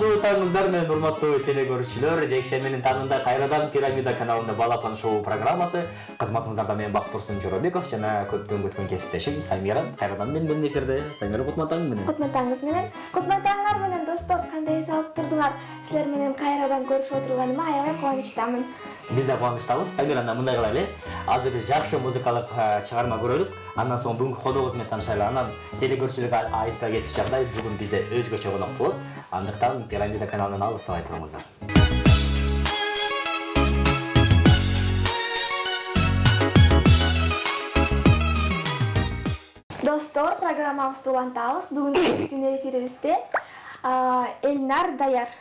Кутмандуу таңыңыздар менен урматтуу теле көрүүчүлөр. Жекше менин таңында кайрадан Пирамида каналында Балапан шоу программасы. Кызматыңыздарда мен Бактурсун Жоробеков жана көптөн күткөн кесиптешим Самира. Кайрадан менин эфирде. Самира, кутман таң менен. Кутман таңыңыз менен. Кутман таңыңар менен достор, кандай эс алып турдуңар? Силер менен кайрадан көрүшүп отурганыма аябай кубанычтамын. Биз да кубанычтабыз. Самира, мындай кылайлы. Азыр биз жакшы музыкалык чыгарма көрөлүк. Андан соң бүгүнкү коногубуз менен таанышайлы. Анан теле көрүүчүлөргө айта кетчү жагдай бүгүн бизде өзгөчө конок болот. Андыктан Пирамида каналынан алыстабай туруңуздар. Достор, программабызды улантабыз. Бүгүнкү биздин эфирибизде Элнар Даяр.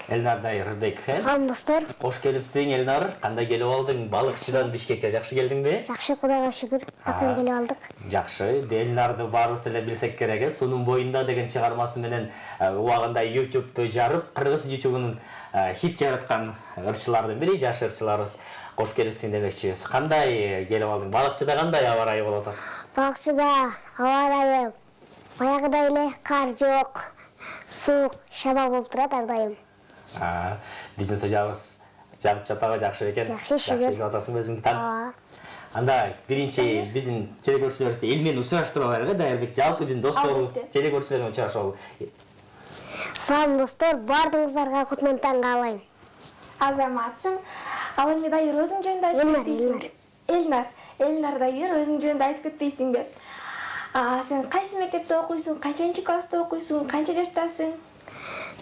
Элнар Даярбек. Салам достор. Кош келипсиң, Элнар. Кандай келип алдың? Балыкчыдан Бишкекке жакшы келдиңби? Жакшы, Кудайга шүгүр. Акын келип алдык. Жакшы. Элнарды баарыбыз эле билсек керек. Сунун боюнда деген чыгармасы менен убагында YouTube'ду жарып, кыргыз YouTube'унун хит жараткан ырчылардын бири, жаш ырчыларыбыз. Кош келипсиң демекчибиз. Кандай келип алдың? Балыкчыда кандай аба ырайы болот? Балыкчыда аба ырайы баягыдай эле, кар жок, суук, шаба болуп турат ар дайым. Биздин сожабыз жагып жатабы, жакшы экен. Жакшы, шүгүр. Жакшы атасың өзүңдү таң. Анда биринчи биздин теле көрүүчүлөрдү эл менен учураштырып алайлы, Даярбек. Жалпы биздин досторубуз теле көрүүчүлөр менен учурашалы. Салам достор, баардыгыңыздарга кутман таң каалайм. Азаматсың. Ал эми Дайыр өзүң жөнүндө айтып кетпейсиңби? Элнар Дайыр өзүң жөнүндө айтып кетпейсиңби? Сен кайсы мектепте окуйсуң? Канчанчы класста окуйсуң? Канча жаштасың?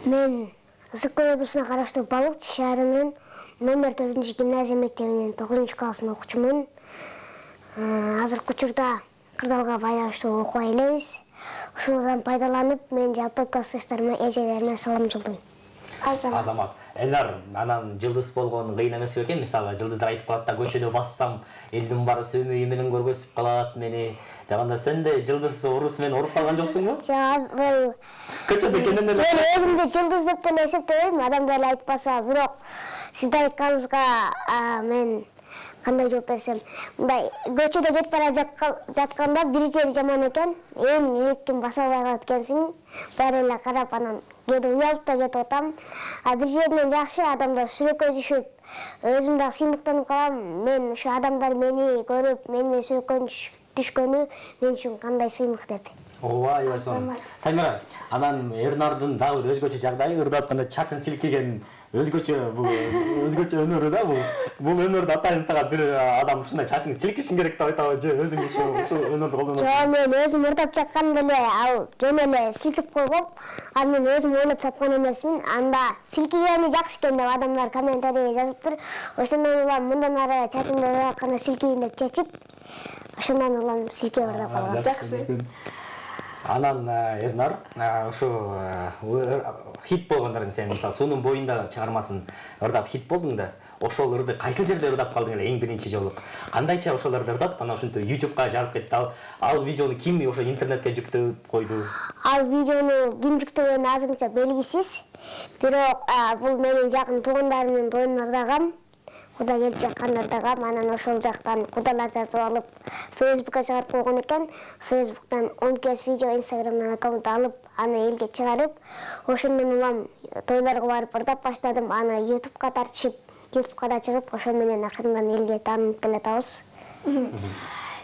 Мен Ысык көл облусуна караштуу Балыкчы шаарынын номер 4 гимназия мектебинин 9 классында окуучумун. Азыркы учурда кырдаалга байланыштуу окубай элебиз. Ушундан пайдаланып, мен жалпы классташтарыма, эжелериме салам жолдойм. Азамат, Элнар, анан жылдыз болгон кыйын эмес бекен? Мисалы, жылдыздар айтып калат да, көчөдө бассам, элдин баары сөөмөйү менен көргөзүп калат мени. Деганда сен де жылдыз урус менен уруп калган жоксуңбу? Жок, бул Көчөдө экенин эле. мен өзүмдү жылдыз деп деле эсептебейм, адамдар эле айтпаса, бирок сиз айтканыңызга мен кандай жооп берсем, мындай көчөдө кетип бара жатканда бир жери жаман экен, иликтин баса албай калат экенсиң, баары эле карап анан кээде уялып да кетип атам. Бир жеринен жакшы, адамдар сүрөккө түшүп, өзүм дагы сыймыктанып калам. Мен ушу адамдар мени көрүп, мени менен сүрөккө түшкөнү мен үчүн кандай сыймык деп. Ооба, айбасын. Самира, анан Элнардын дагы бир өзгөчө жагдайы, ырда атканда чачын силкеген өзгөчө өнөрү да бул. Бул өнөрдү атайын сага бир адам ушундай чачыңды силкишиң керек деп айтабы, же өзүң ушул өнөрдү колдоносуң? Жок, мен өзүм ырдап жатканда эле ал жөн эле силкип койгоп, ал мен өзүм ойлоп тапкан эмесмин. Анда силкигени жакшы экен деп адамдар комментарийге жазыптыр. Ошондон улам мындан ары чачымды ырдатканда силкейин деп чечип, ошондон улам силкеп ырдап калгам. Жакшы. Анан Элнар, ушу хит болгондордун сен мисалы Сунун боюнда чыгармасын ырдап хит болдуң да, ошол ырды кайсыл жерде ырдап калдың эле эң биринчи жолу? Кандайча ошолорду ырдап, анан ушинтип YouTube'га жарып кетти. Ал видеону ким ошо интернетке жүктөп койду? Ал видеону ким жүктөгөнү азырынча белгисиз. Бирок бул менин жакын туугандарымдын тоюнун ырдагам. Куда келип жаткандардагам, анан ошол жактан кудалар тартып алып Facebook'ка чыгарып койгон экен. Facebook'тан 10 кес видео, Instagram'дан аккаунт алып, аны элге чыгарып, ошондон улам тойлорго барып ырдап баштадым. Аны YouTube'ка тартышып, YouTube'ка да чыгып, ошол менен акырындан элге таанып келатабыз.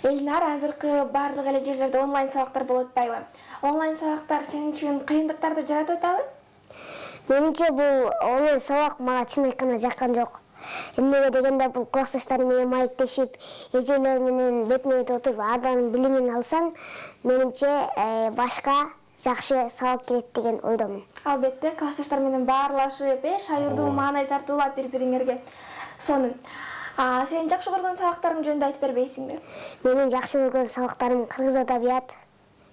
Элнар, азыркы бардык эле жерлерде онлайн сабактар болуп атпайбы? Онлайн сабактар сен үчүн кыйындыктарды жаратып атабы? Менимче бул онлайн сабак мага чын айтканда жаккан жок. Эмнеге дегенде бул классташтарым менен маектешип, эжелер менен бетме-бет отуруп, алардын билимин алсаң, менимче башка жакшы сабак келет деген ойдомун. Албетте, классташтар менен баарлашып, шайырдуу маанай тартуулап бири-бириңерге сонун. Сен жакшы көргөн сабактарың жөнүндө айтып бербейсиңби? Менин жакшы көргөн сабактарым кыргыз адабият,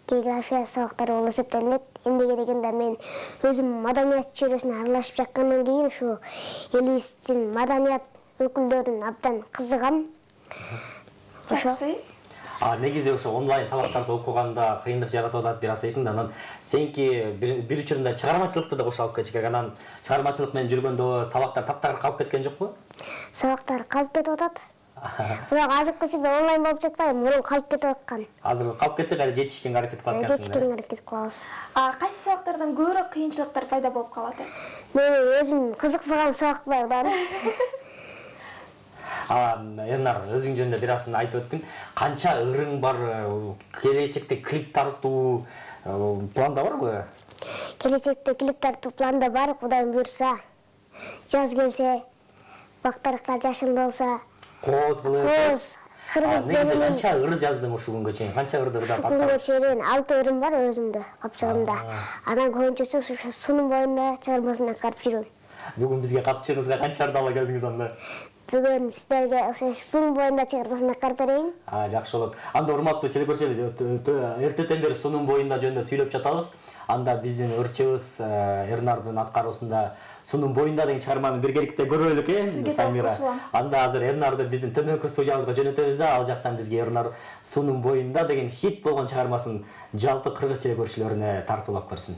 география сабактары болуп эсептелет. Эмнеге дегенде мен өзүм маданият чөйрөсүнө аралашып жаткандан кийин ушу элибиздин маданият өкүлдөрүн абдан кызыгам. Жакшы. Негизи ошо онлайн сабактарды окуганда кыйындык жаратып атат бир аз дейсиң да, анан сенки бир учурунда чыгармачылыкты да кошо алып кетиш керек. Анан чыгармачылык менен жүргөндө сабактар таптагыр калып кеткен жокпу? Сабактар калып кетип атат. Бирок азыр көчөдө онлайн болуп жатпайбы, мурун калып кетип аткан. Азыр калып кетсе кайра жетишкенге аракет кылып атасың. Жетишкенге аракет кылабыз. Кайсы сабактардан көбүрөөк кыйынчылыктар пайда болуп калат? Мен өзүм кызыкпаган сабактардан. Ернар, өзүң жөнүндө бир асын айтып өттүң. Канча ырың бар, келечекте клип тартуу планда барбы? Келечекте клип тартуу планда бар, Кудайым буйрса. Жаз келсе, бактарыкка жашын болса. Кооз кылып. Кооз. Кыргыз Негизи канча ыр жаздың ушул күнгө чейин? Канча ырды ырдап аттап? Күнгө чейин 6 ырым бар өзүмдө, капчыгымда. Анан көбүнчөсү ушу Сунун боюнда чыгармасына карап жүрөм. Бүгүн бизге капчыгыңызга канча ырды ала келдиңиз анда? Бүгүн сиздерге ошо Сунун боюнда чыгармасына карап берейин. Жакшы болот. Анда урматтуу телекөрүүчүлөр, эртеден бери Сунун боюнда жөнүндө сүйлөп жатабыз. Анда биздин ырчыбыз Ернардын аткаруусунда Сунун боюнда деген чыгарманы биргеликте көрөлүк, Самира. Анда азыр Ернарды биздин төмөнкү студиябызга жөнөтөбүз да, ал жактан бизге Ернар Сунун боюнда деген хит болгон чыгармасын жалпы кыргыз телекөрүүчүлөрүнө тартуулап берсин.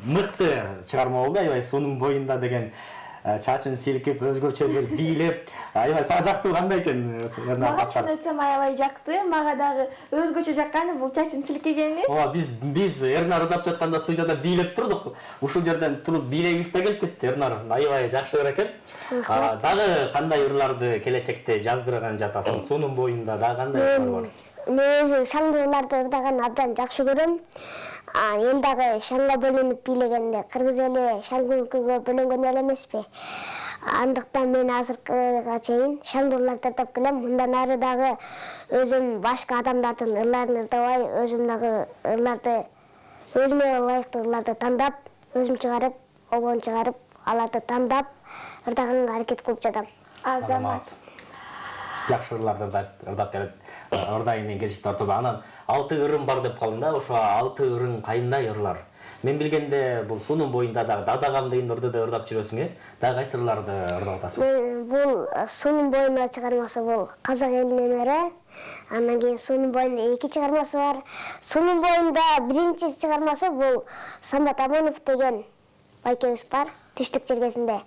Мыкты чыгарма болду, аябай Сунун боюнда деген чачын силкип, өзгөчө бир бийлеп, аябай сага жактуу кандай экен? Мага чын айтсам аябай жакты, мага дагы өзгөчө жакканы бул чачын силкегени. Ооба, биз Ернар ырдап жатканда студияда бийлеп турдук. Ушул жерден туруп бийлегибиз да келип кетти. Ернар аябай жакшы экен. Дагы кандай ырларды келечекте жаздырган жатасың? Сунун боюнда дагы кандай ырлар бар? Мен өзү шаңдууларды ырдаган абдан жакшы көрөм. Эл дагы шаңга бөлүнүп бийлегенде кыргыз эли шаңгүлкүгө бөлөнгөн эл эмеспи? Андыктан мен азыркыга чейин шаңдууларды ырдап келем. Мындан ары дагы өзүм башка адамдардын ырларын ырдабай, өзүм дагы ырларды өзүмө ылайыктуу ырларды тандап, өзүм чыгарып, обон чыгарып, аларды тандап ырдаганга аракет кылып жатам. Азамат. Жакшы ырларды ырдап берет. Ырдайынан келишип тартып анан 6 ырым бар деп калдым да, ошо 6 ырың кайындай ырлар. Мен билгенде бул суунун боюнда дагы дадагам деген ырды да ырдап жүрөсүң, Дагы кайсы ырларды ырдап атасың? Мен бул суунун боюнда чыгармасы бул Казак элинин ыры. Андан кийин суунун боюнда 2 чыгармасы бар. Суунун боюнда биринчи чыгармасы бул Самат Амонов деген байкебиз бар. Түштүк жергесинде.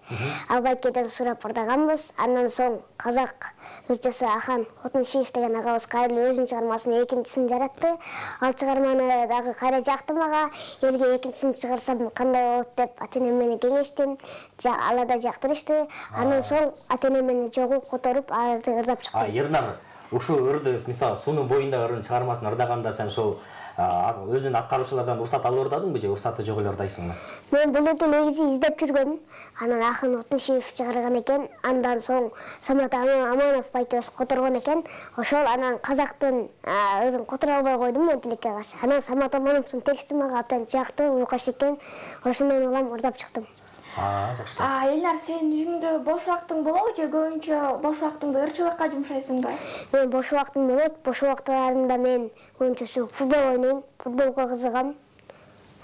Ал байкеден сурап ырдаганбыз. Андан соң казак ырчысы Ахан Отуншиев деген агабыз кайра өзүнүн чыгармасын экинчисин жаратты. Ал чыгарманы дагы кайра жакты мага. Элге экинчисин чыгарсам кандай болот деп ата-энем менен кеңештим. Алар да жактырышты. Андан соң ата-энем менен чогуу которуп арды ырдап чыктым. Ернар, ушул ырды, мисалы, суунун боюнда ырын чыгармасын ырдаганда сен ошол өзүнүн аткаруучулардан уруксат алып ырдадыңбы же уруксаты жок эле ырдайсыңбы? Мен бул ырды негизи издеп жүргөм. Анан Ахан Отуншиев чыгарган экен. Андан соң Самат Амонов байкебиз которгон экен. Ошол анан казактын ырын которо албай койдум мен тилекке каршы. Анан Самат Амоновдун тексти мага абдан жакты, уюкаш экен. Ошондон улам ырдап чыктым. Жакшы. Элнар, сен үйүңдө бош убактың болобу же көбүнчө бош убактыңды ырчылыкка жумшайсыңбы? Мен бош убактым болот. Бош убактарымда мен көбүнчөсү футбол ойнойм, футболго кызыгам.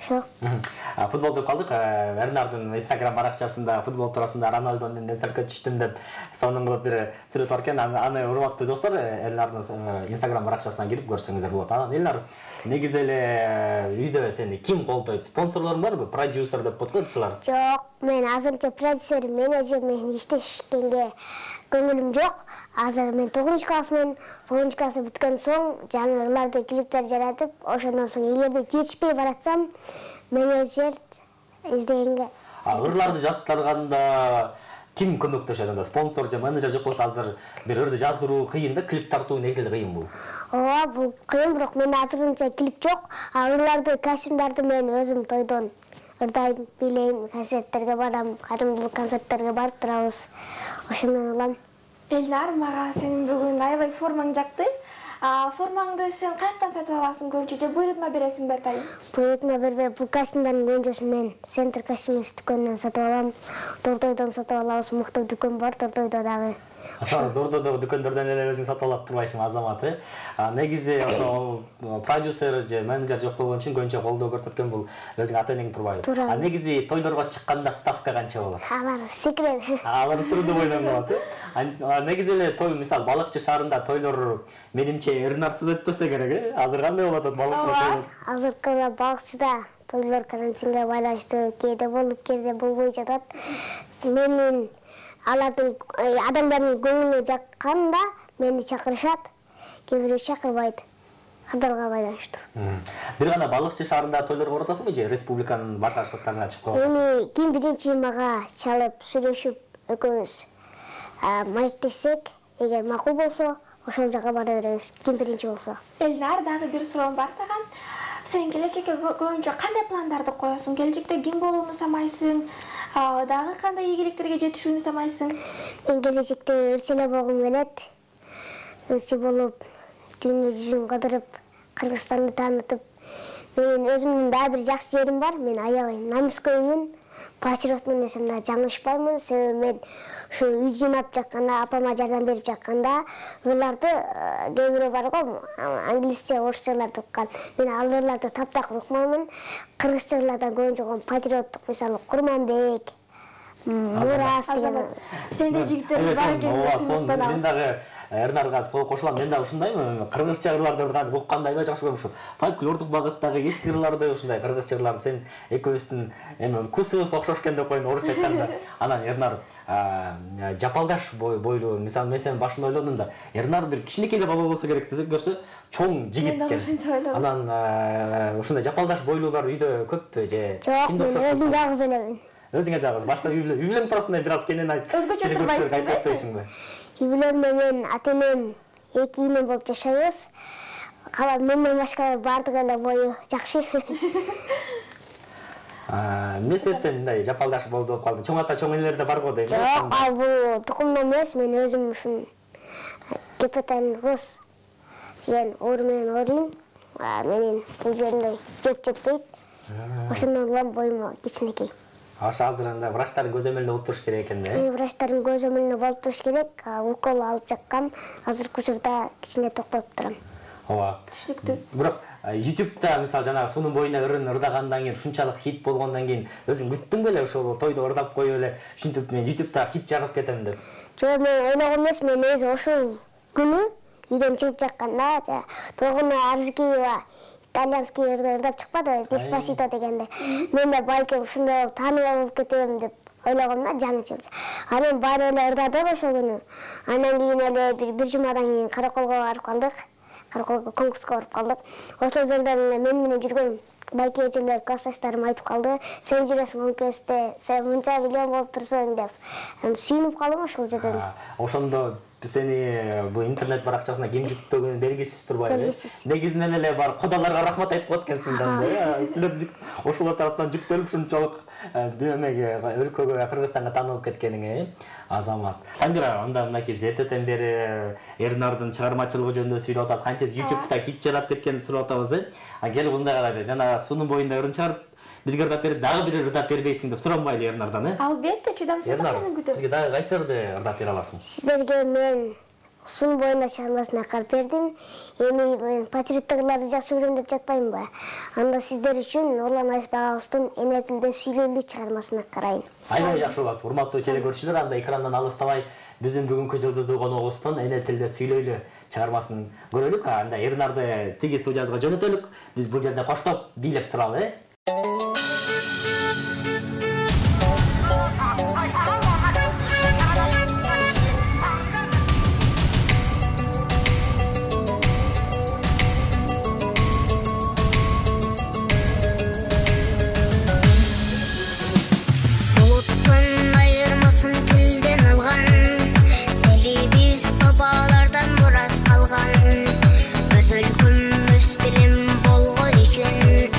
Ошо. Футбол деп калдык. Эрнардын Instagram баракчасында футбол туурасында Роналдонун нерселерге түштүм деп сонун кылып бир сүрөт бар экен. Аны урматтуу достор, Эрнардын Instagram баракчасына кирип көрсөңүздөр болот. Анан Элнар, негизи эле үйдө сени ким колдойт? Спонсорлоруң барбы? Продюсер деп коет Жок, мен азырынча продюсер, менеджер менен иштешкенге көңүлүм жок. Азыр мен 9 классмын. 9 классы бүткөн соң жаңы ырларды клиптер жаратып, ошондон соң эгерде жетишпей баратсам, менеджер издегенге. Ырларды жаздырганда ким көмөктөшөт? Анда спонсор же менеджер жок болсо азыр бир ырды жаздыруу кыйын да, клип тартуу негизи эле кыйын бул. Ооба, бул кыйын, бирок менде азырынча клип жок. Ырларды, костюмдарды мен өзүм тойдон ырдайм, бийлейм, концерттерге барам, кадимдүү концерттерге барып турабыз. Ошондон улам. Элнар, мага сенин бүгүн аябай формаң жакты. Формаңды сен каяктан сатып аласың көбүнчө же буйрутма бересиңби атайын? Буйрутма бербей, бул костюмдардын көбүнчөсүн мен Центр костюмист дүкөнүнөн сатып алам. Дордойдон сатып алабыз, мыкты дүкөн бар Дордойдо дагы. Дордодо дүкөндөрдөн эле өзүң сатып алып турбайсың, Азамат. Негизи ошо продюсер же менеджер жок болгон үчүн көбүнчө колдоо көрсөткөн бул өзүң ата-энең турбайбы? Негизи тойлорго чыкканда ставка канча болот? Алар секрет. Алар сырды бойдон болот. Негизи эле той, мисалы, Балыкчы шаарында тойлор менимче Эрнарсыз өтпөсө керек, Азыр кандай болуп атат Балыкчыда тойлор? Азыркы Балыкчыда тойлор карантинге байланыштуу кээде болуп, кээде болбой жатат. Менин алардын адамдардын көңүлү жакканда мени чакырышат, кээ бирөө чакырбайт. Кадалга байланыштуу. Бир гана Балыкчы шаарында тойлорго баратасыңбы же республиканын башка штаттарына чыгып каласың? Эми ким биринчи мага чалып сүйлөшүп экөөбүз маектешсек, эгер макул болсо, ошол жака бара беребиз. Ким биринчи болсо. Элнар, дагы бир суроом бар сага. Сен келечекке көбүнчө кандай пландарды коесуң? Келечекте ким болууну самайсың? Дагы кандай ийгиликтерге жетишүүнү самайсың? Мен келечекте ырчы эле болгум келет. Ырчы болуп, дүйнө жүзүн кыдырып, Кыргызстанды таанытып. Менин өзүмдүн дагы бир жакшы жерим бар. Мен аябай намыскөймүн, патриотмун десем да жаңылышпаймын. Себеби мен ушу үй жыйнап жатканда, апама жардам берип жатканда, ырларды кээ бирөө бар го, англисче, орусча ырларды уккан. Мен ал ырларды таптак укмаймын. Кыргызча ырлардан көбүнчө патриоттук, мисалы, Курманбек, Мурас деген. Сенде жигиттериңиз бар экенин мен дагы Эрнарга кошулам. Мен дагы ушундаймын. Кыргызча ырларды укканды аябай жакшы көрөм. Ушу фольклордук багыттагы эски ырларды, ушундай кыргызча ырларды сен экөөбүздүн эми вкусубуз окшош экен деп коеюн, орусча айтканда. Анан Эрнар жапалдаш бойлуу, мисалы, мен сенин башында ойлодум да, Эрнар бир кичинекей эле бала болсо керек десек көрсө, чоң жигит экен. Анан ушундай жапалдаш бойлуулар үйдө көппү же? Жок, мен өзүм жалгыз элемин. Өзүңө жалгыз. Башка үй туурасында бир аз кенен айтып. Өзгөчө турбайсыңбы? Үй-бүлөмдө мен ата-энем 2 ийнем болуп жашайбыз. Кала менден башка бардыгы эле бою жакшы. Эмне себептен мындай жапалдаш болду деп калды? Чоң ата, чоң энелер да бар го дейм. Жок, бул тукумдан эмес, мен өзүм ушун Кепетен Рус деген оор менен ооруйм. Менин бул жеримде жөт жетпейт. Ошондон улам боюм кичинекей. Ошо азыр анда врачтардын көзөмөлүндө болуп туруш керек экен да. Врачтардын көзөмөлүндө болуп туруш керек. Укол алып жаткам. Азыркы учурда кичине токтоп турам. Ооба. Түшүнүктүү. Бирок YouTube'да мисалы жанагы суунун боюнда ырдагандан кийин ушунчалык хит болгондон кийин өзүң күттүң беле ошол тойдо ырдап коюп эле ушинтип мен YouTube'да хит жарып кетем деп. Жок, мен ойлогон эмесмин. Негизи ошол күнү үйдөн чыгып жатканда Тогуна Арзыкиева итальянский ырдап чыкпады, Деспасито дегенде. Мен да балким ушундай тааныбал болуп кетем деп ойлогом да, жаңы чыгып. Анан баары эле ырдадык ошол күнү. Андан кийин эле бир жумадан кийин Караколго барып калдык. Караколго конкурска барып калдык. Ошол жерден эле мен менен жүргөн байке эжелер, классташтарым айтып калды. Сен жүрөсүң конкурсте, сен мынча миллион болуп турсуң деп. Сүйүнүп калдым ошол жерден. Ошондо сени бул интернет баракчасына ким жүктөгөнү белгисиз турбайбы? Белгисиз. Негизинен эле бар кодаларга рахмат айтып коет экенсиң да. Силер ошолор тараптан жүктөлүп ушунчалык дүймөгө, өлкөгө, Кыргызстанга таанылып кеткениңе азамат. Сангира, анда мынакей биз эртеден бери Эрнардын чыгармачылыгы жөнүндө сүйлөп атабыз. Кантип YouTube'да хит жарап кеткенин сүйлөп атабыз. Келип мындай карайлы. Жана суунун боюнда ырын чыгарып бизге ырдап берип, дагы бир ырдап бербейсиң деп суранбайлы Эрнардан, Албетте, чыдамсыздык менен күтөм. Бизге дагы кайсы ырды ырдап бере аласың? Сиздерге мен Суун боюнда чыгармасына карап бердим. Эми мен патриоттук ырларды жакшы көрөм деп жатпаймынбы? Анда сиздер үчүн Нурлан Айсбек агабыздын Эне тилде сүйлөйлү чыгармасына карайын. Аябай жакшы болот. Урматтуу телекөрүүчүлөр, анда экрандан алыстабай биздин бүгүнкү жылдыздуу коногубуздун Эне тилде сүйлөйлү чыгармасын көрөлүк. Анда Эрнарды тиги студиябызга жөнөтөлүк. Биз бул жерде коштоп бийлеп туралы. Өлкөмүз тилим болгон үчүн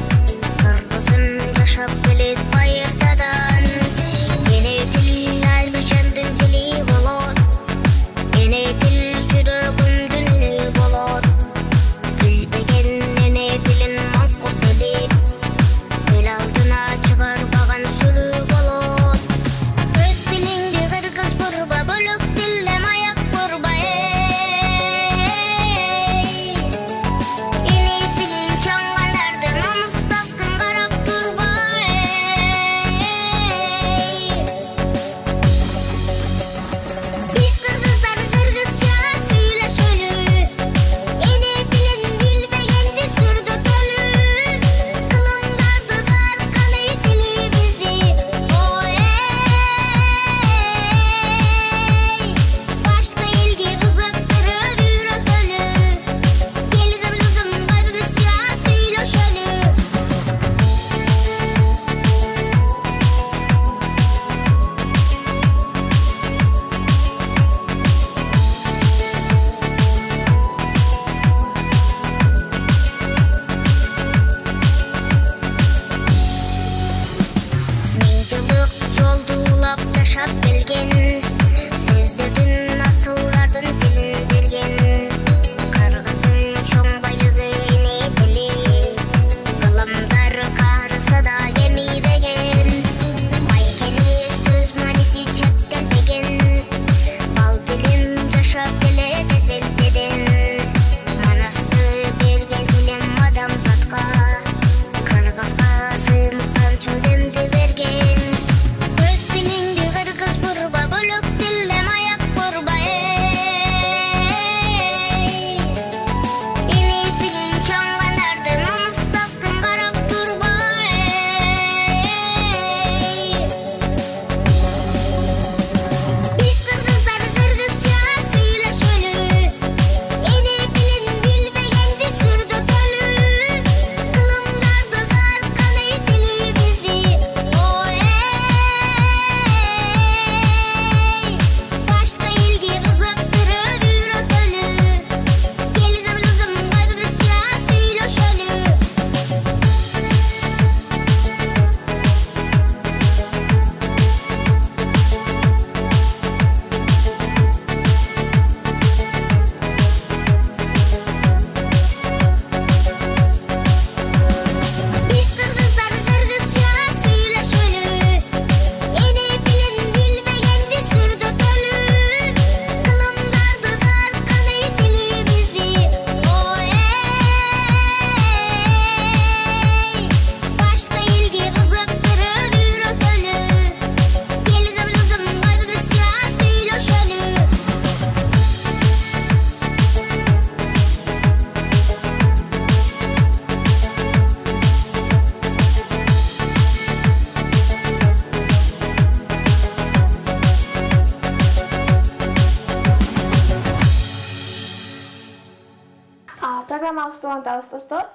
карамабызды улантабыз достор.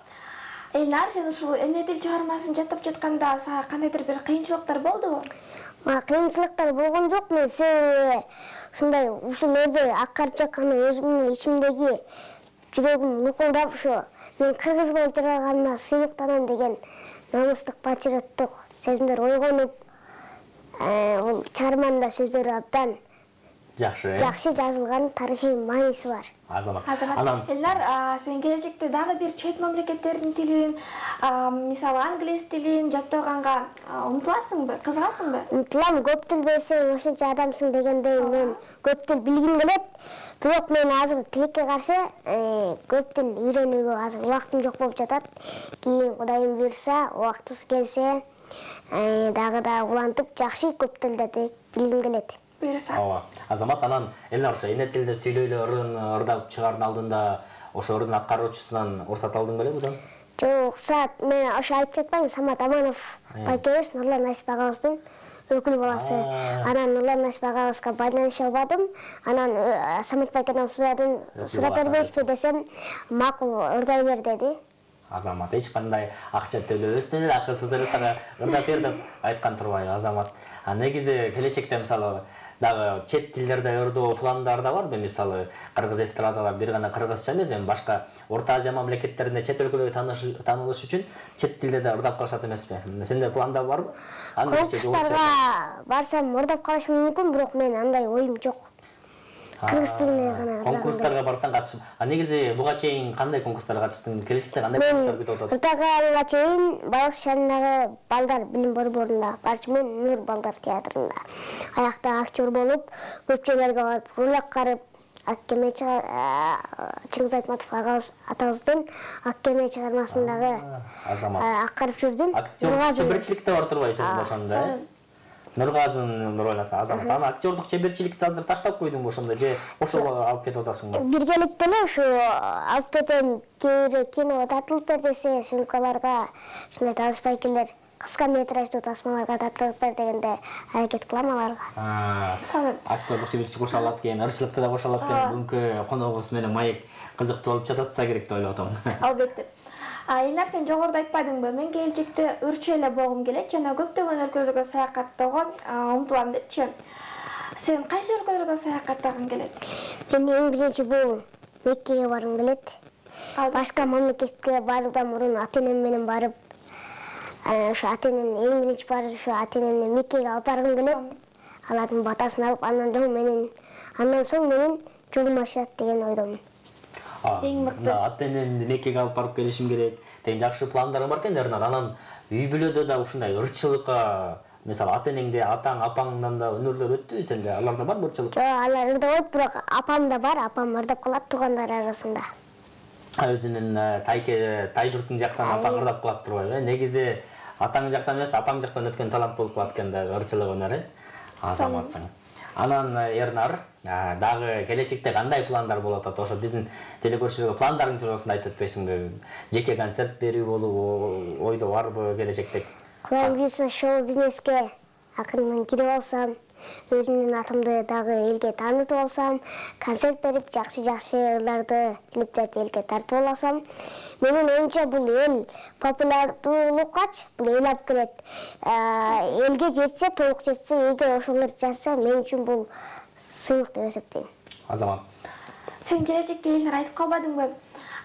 Элнар, сен ушул эне тил чыгармасын жаттап жатканда сага кандайдыр бир кыйынчылыктар болдубу? Кыйынчылыктар болгон жок. Мен себеби ушундай ушул жерде аткарып жатканда өзүмдүн ичимдеги жүрөгүм лукулдап ушу мен кыргыз болуп жаралганыма сыйлыктанам деген намыстык патриоттук сезимдер ойгонуп, бул чыгарманын да сөздөрү абдан жакшы жазылган, тарыхый мааниси бар. Азамат. Элнар, сен келечекте дагы бир чет мамлекеттердин тилин, мисалы англис тилин жаттаганга умтуласыңбы, кызыгасыңбы? Умтулам, көп тил билсең ошончо адамсың дегендей мен көп тил билгим келет. Бирок мен азыр тилекке каршы көп тил үйрөнүүгө азыр убактым жок болуп жатат. Кийин Кудайым буйрса, убактысы келсе, дагы да улантып жакшы көп тилдерди билгим келет. Ооба. Азамат, анан Элнар ошо эне тилде сүйлөйлө ырын ырдап чыгаардын алдында ошо ырдын аткаруучусунан уруксат алдың беле будан? Жок, мен ошо айтып жатпаймынбы, Самат Аманов байкебиз, Нурлан Насип агабыздын өкүл баласы. Анан Нурлан Насип агабызга байланыша албадым. Анан Самат байкеден сурап бербейсизби десем, макул ырдай бер деди. Азамат, эч кандай акча төлөбөстөн эле акысыз эле сага ырдап бер деп айткан турбайбы, Азамат? Негизи келечекте мисалы дагы чет тилдерде ырдоо пландар да барбы? Мисалы кыргыз эстрадалар бир гана кыргызча эмес, башка Орто Азия мамлекеттеринде чет өлкөлөргө таанылыш үчүн чет тилде да ырдап калышат эмеспи? Сенде планда барбы? Конкурстарга барсам ырдап калышым мүмкүн, бирок мен андай оюм жок. Кыргыз тилинде гана. Конкурстарга барсаң катышып. Негизи буга чейин кандай конкурстарга катыштың? Келечекте кандай конкурстар күтүп атат? Ырдаганга чейин Балык шаарындагы балдар билим борборунда барчымын, Нур балдар театрында. Аякта актер болуп, көп жерлерге барып, роль аткарып, Аккеме Чыңгыз Айтматов атабыздын Аккеме чыгармасындагы аткарып жүрдүм. Чеберчиликте бар турбайсың ошондо? Нургазынын ролун аткан Азамат. Аны актердук чеберчиликти азыр таштап койдуңбу ошондо же ошого алып кетип атасыңбы? Биргеликте эле ушу алып кетем, кээ киного тартылып бер десе, съемкаларга ушундай таныш байкелер кыска метраждуу тасмаларга тартылып бер дегенде аракет кылам аларга. Актердук чеберчилик кошо алат экен, ырчылыкты да кошо алат экен. Бүгүнкү коногубуз менен Маек кызыктуу болуп жататса керек деп ойлоп атам. Албетте. Элнар, сен жогоруда айтпадыңбы? Мен келечекте ырчы эле болгум келет жана көптөгөн өлкөлөргө саякаттоого умтулам депчи. Сен кайсы өлкөлөргө саякаттагың келет? Мен эң биринчи бул Меккеге баргым келет. Башка мамлекетке баруудан мурун ата-энем менен барып, ошо ата-энем эң биринчи барып, ошо ата-энемди Меккеге алып баргым келет. Алардын батасын алып, андан соң менин жолум ашат деген ойдомун. Эң мыкты. Ата-энемди Меккеге алып барып келишим керек деген жакшы пландарың бар экен, Эрнар. Анан үй бүлөдө да ушундай ырчылыкка, мисалы ата-энеңде, атаң, апаңдан да өнөрлөр өттүбү сенде? Аларда барбы ырчылык? Жок, алар ырдабайт, бирок апам да бар, апам ырдап калат туугандар арасында. Өзүнүн тай журтун жактан апаң ырдап калат турбайбы? Негизи атаң жактан эмес, апаң жактан өткөн талант болуп калат экен да ырчылык өнөрү. Азаматсың. Анан Эрнар, дагы келечекте кандай пландар болуп атат? Ошо биздин телекөрүүчүлөргө пландарың туурасында айтып өтпөйсүңбү? Жеке концерт берүү болуп ойдо барбы келечекте? Кудайым буйрса шоу бизнеске акырын кирип алсам, өзүмдүн атымды дагы элге таанытып алсам, концерт берип жакшы ырларды, клиптерди элге тартып алсам, менин оюмча бул эл популярдуулуккачы бул эл алып келет. Элге жетсе, толук жетсе, эгер ошолор жатса, мен үчүн бул сыйлык деп эсептейм. Азамат. Сен келечекте Элнар айтып калбадыңбы?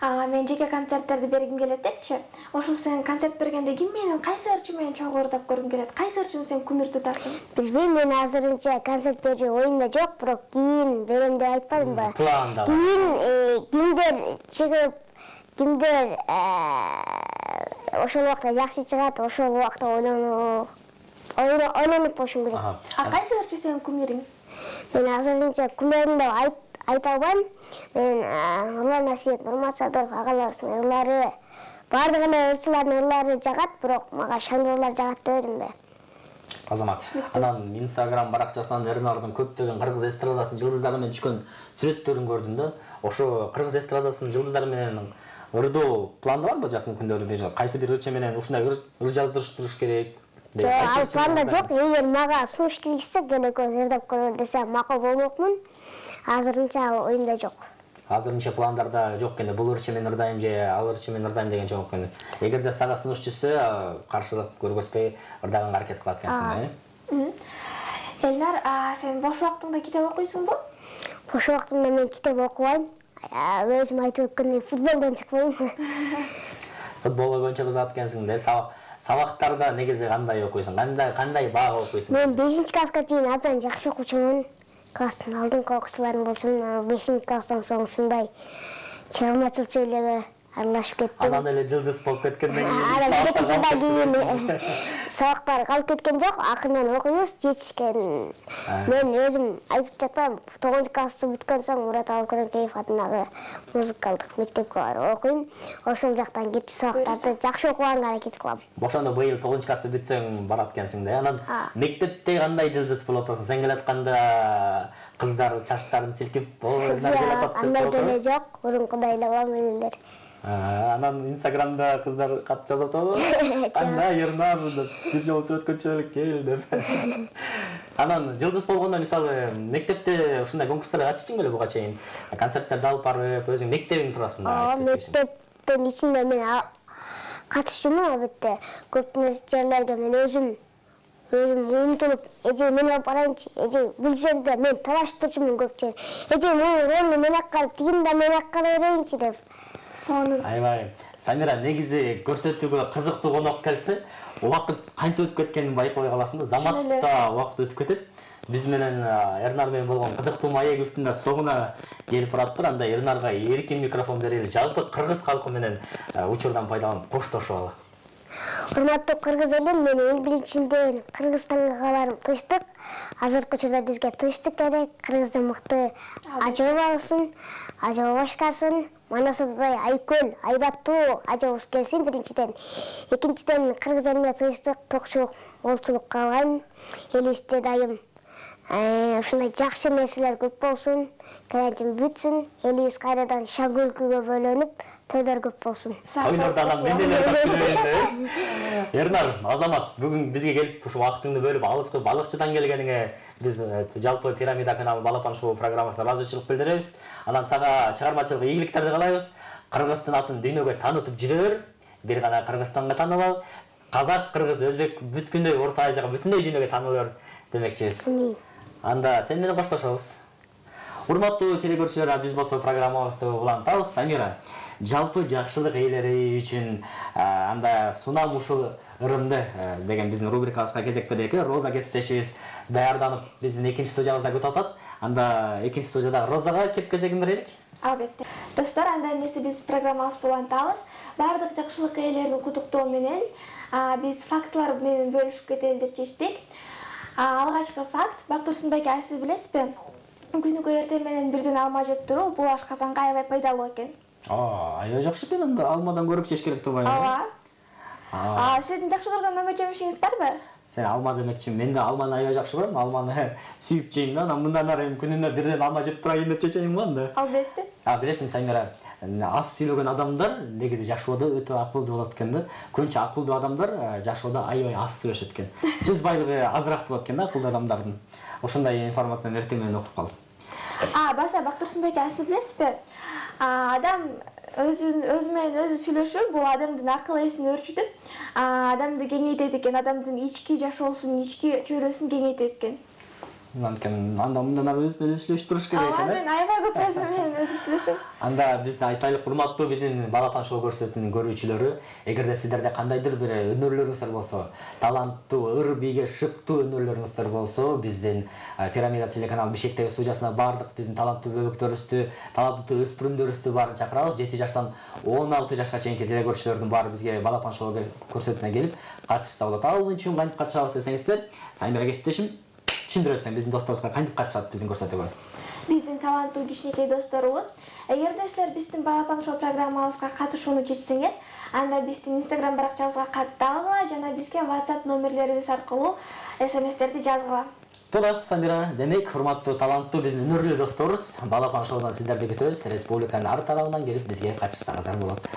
Мен жеке концерттерди бергим келет депчи. Ошол сен концерт бергенде ким менен, кайсы ырчы менен чогуу ырдап көргүң келет? Кайсы ырчыны сен кумир тутасың? Билбейм, мен азырынча концерт берүү оюмда жок, бирок кийин берем деп айтпадымбы? Планда. Кийин кимдер чыгып, кимдер ошол убакта жакшы чыгат, ошол убакта ойлонуп болушум керек. Кайсы ырчы сенин кумириң? Мен азырынча кумирим деп айта албайм. Мен Нурлан Насип, Нурмат Садыров агаларыбыздын ырлары, бардыгына ырчылардын ырлары жагат, бирок мага шандырлар жагат дебедимби? Азамат. Анан Instagram баракчасынан Эрнардын көптөгөн кыргыз эстрадасынын жылдыздары менен түшкөн сүрөттөрүн көрдүм да. Ошо кыргыз эстрадасынын жылдыздары менен ырдоо планда барбы жакын күндөрдө? Кайсы бир ырчы менен ушундай ыр жаздырыш керек? Жок, ал планда жок. Эгер мага сунуш киргизсе, келе ырдап көрө десе макул болмокмун. Азырынча ал оюмда жок. азырынча пландарда жок экен. Бул ырчы мен ырдайм же ал ырчы мен ырдайм деген жок экен. Эгерде сага сунуш түшсө, каршылык көргөзбөй ырдаганга аракет кылат экенсиң, Элнар, сен бош убактыңда китеп окуйсуңбу? Бош убактымда мен китеп окубайм. Өзүм айтып өткөндөй футболдон чыкпайм. Футбол боюнча кызыгат экенсиң да. Сабактарда негизи кандай окуйсуң? Кандай бага окуйсуң? Мен 5-класска чейин абдан жакшы окуучумун. Класстын алдыңкы окуучуларым болчумун. 5-класстан соң ушундай чыгармачылык жөнүндө аралашып кеттим. Анан эле жылдыз болуп кеткенден кийин сабактар калып кеткен жок. Акырынан окуйбуз, жетишкен. Мен өзүм айтып жатпайм. 9-классты бүткөн соң Мурат Алкөрөнкеев атындагы музыкалдык мектепке барып окуйм. Ошол жактан кепчи сабактарды жакшы окуганга аракет кылам. Ошондо быйыл 9-классты бүтсөң барат экенсиң да. Анан мектепте кандай жылдыз болуп атасың? Сен келатканда кыздар чачтарын силкип, "Ой, андай деле жок, мурункудай эле болом элдер." Анан Инстаграмда кыздар кат жазып атабы? Кандай Ернар деп, бир жолу өткөнчө кел деп. Анан жылдыз болгондо мисалы мектепте ушундай конкурстарга катышчың беле буга чейин? Концерттерди алып барып, өзүң мектебиң туурасында. Мектептин ичинде мен катышчумун албетте. Көп жерлерге мен өзүм умтулуп, эже мен алып барайынчы, эже бул жерде мен талашып турчумун көп жер. Эже муну ролду мен аткарып, тигин да мен аткара берейинчи деп. Аябай. Самира, негизи көрсөтүүгө кызыктуу конок келсе, убакыт кантип өтүп кеткенин байкабай каласың да. Заматта убакыт өтүп кетет. Биз менен Ернар менен болгон кызыктуу маек үстүндө соңуна келип бараптыр. Анда Ернарга эркин микрофон берели. Жалпы кыргыз калкы менен учурдан пайдаланып коштошуп алалы. Урматтуу кыргыз элим, мен эң биринчиден Кыргызстанга каларым тынчтык. Азыркы учурда бизге тынчтык керек. Кыргыздын мыкты ажоо болсун, ажоо башкарсын. Манасыдай айкөл, айбаттуу ажообуз келсин биринчиден. Экинчиден кыргыз элине тынчтык, токчулук, молчулук каалайм. Элибизде дайым ушундай жакшы нерселер көп болсун, карантин бүтсүн, элибиз кайрадан шаг өлкөгө бөлөнүп, тойлор көп болсун. Тойлордо анан мендейлер бактырайын. Ернар, Азамат, бүгүн бизге келип ушу убактыңды бөлүп, алыскы балыкчыдан келгениңе биз жалпы Пирамида каналы Балапан шоу программасына ыраазычылык билдиребиз. Анан сага чыгармачылык ийгиликтерди каалайбыз. Кыргыздын атын дүйнөгө таанытып жүрө бер. Бир гана Кыргызстанга таанып ал. Казак, кыргыз, өзбек бүткүндөй Орто Азияга, бүтүндөй дүйнөгө таанылып бер демекчибиз. Анда сен менен башташабыз. Урматтуу телекөрүүчүлөр, биз болсо программабызды улантабыз. Самира, жалпы жакшылык ээлери үчүн анда сунам ушул ырымды деген биздин рубрикабызга кезек берели. Роза кесиптешибиз даярданып биздин экинчи студиябызда күтүп атат. Анда экинчи студиядагы Розага кеп кезегин берелик. Албетте. Достор, анда эмесе биз программабызды улантабыз. Бардык жакшылык ээлерин куттуктоо менен биз фактлар менен бөлүшүп кетели деп чечтик. Алгачкы факт, Бактурсунбек, сиз билесизби? Күнүгө эртең менен бирден алма жеп туруу бул ашказанга аябай пайдалуу экен. Аябай жакшы экен, анда алмадан көрөк жеш керек турбайбы? Ооба. Сиздин жакшы көргөн мөмө жемишиңиз барбы? Сен алма демекчи, мен да алманы аябай жакшы көрөм. Алманы сүйүп жейм да, анан мындан ары күнүнө бирден алма жеп турайын деп чечейм го анда. Албетте. Билесиң, Самира, аз сүйлөгөн адамдар негизи жашоодо өтө акылдуу болот экен да. Көбүнчө акылдуу адамдар жашоодо аябай аз сүйлөшөт экен. Сөз байлыгы азыраак болот экен да акылдуу адамдардын. Ошондой информацияны эртең менен окуп калдым. Баса Бактурсунбек, сиз билесизби? Адам өзү менен өзү сүйлөшүү бул адамдын акыл эсин өрчүтүп, адамды кеңейтет экен, адамдын ички жашоосун, ички чөйрөсүн кеңейтет экен. Анда мындан ары өзү менен сүйлөшүп туруш керек экен. Мен аябай көп өзүм менен өзүм сүйлөшөм. Анда биз айтайлык, урматтуу биздин Балапан шоу көрсөтүүнүн көрүүчүлөрү, эгерде сиздерде кандайдыр бир өнөрлөрүңүздөр болсо, таланттуу, ыр бийге шыктуу өнөрлөрүңүздөр болсо, биздин Пирамида телеканал Бишкектеги студиясына бардык биздин таланттуу бөбөктөрүбүздү, таланттуу өспүрүмдөрүбүздү баарын чакырабыз. 7 жаштан 16 жашка чейинки телекөрүүчүлөрдүн баары бизге Балапан шоу көрсөтүүсүнө келип катышса болот. Ал үчүн кантип катышабыз десеңиздер, Самира кесиптешим түшүндүрүп өтсөң биздин досторубузга кантип катышат биздин көрсөтүүгө? Биздин таланттуу кичинекей досторубуз, эгерде силер биздин Балапан шоу программабызга катышууну чечсеңер, анда биздин Instagram баракчабызга катталгыла жана бизге WhatsApp номерлерибиз аркылуу SMS-терди жазгыла. Туура, Самира, демек урматтуу таланттуу биздин өнөрлүү досторубуз, Балапан шоудан сиздерди күтөбүз. Республиканын ар тарабынан келип бизге катышсаңыздар болот.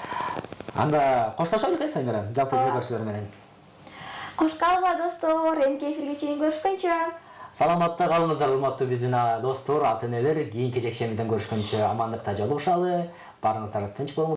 Анда коштошолук, Самира, жалпы көрүүчүлөр менен. Кош калгыла достор, эмки эфирге чейин көрүшкөнчө. Саламатта калыңыздар, урматтуу биздин достор, ата-энелер. Кийинки жекшемиден көрүшкөнчө амандыкта жолугушалы. Барыңыздар тынч болуңуздар.